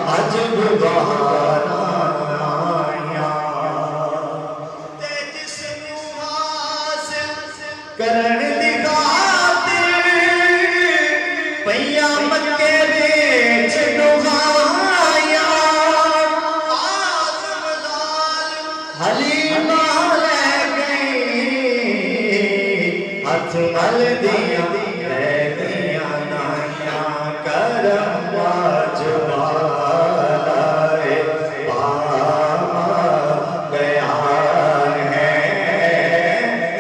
अजब बहार आया ते जिसनू हासिल करन दी खातिर पईया मक्के विच डुबाया आज़म लाल हलीमा ले गई हथ मल दिया ले दिया नाया करम वाजवाला पामा गया है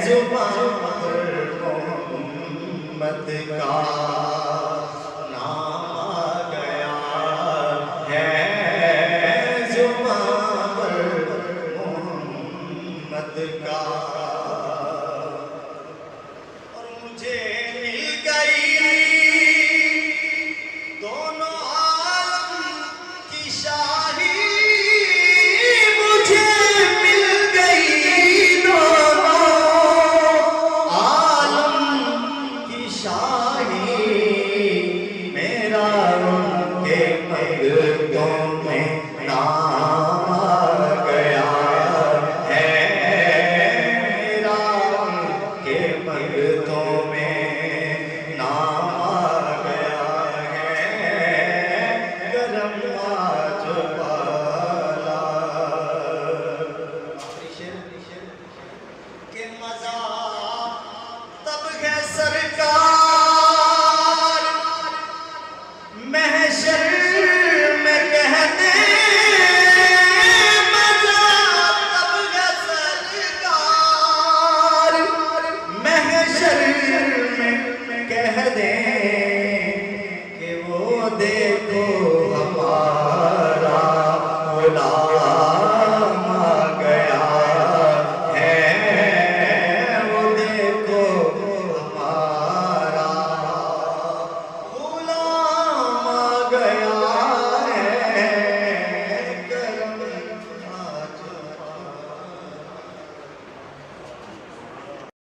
जुबान पर मोहम्मद का नाम आ गया है जुबान पर मोहम्मद का और मुझे मिल गई दोनों आलम की शाही मुझे मिल गई दोनों आलम की शाही मेरा उनके मर्दों में नाम आ गया है मेरा उनके मर्दों में नाम आ गया है करम वाजवाला के मजा तब है सरकार महशर में कहते मजा तब है सरकार महशर में कह दे कि वो देखो हमारा गुलाम आ गया है वो देखो हमारा गुलाम आ गया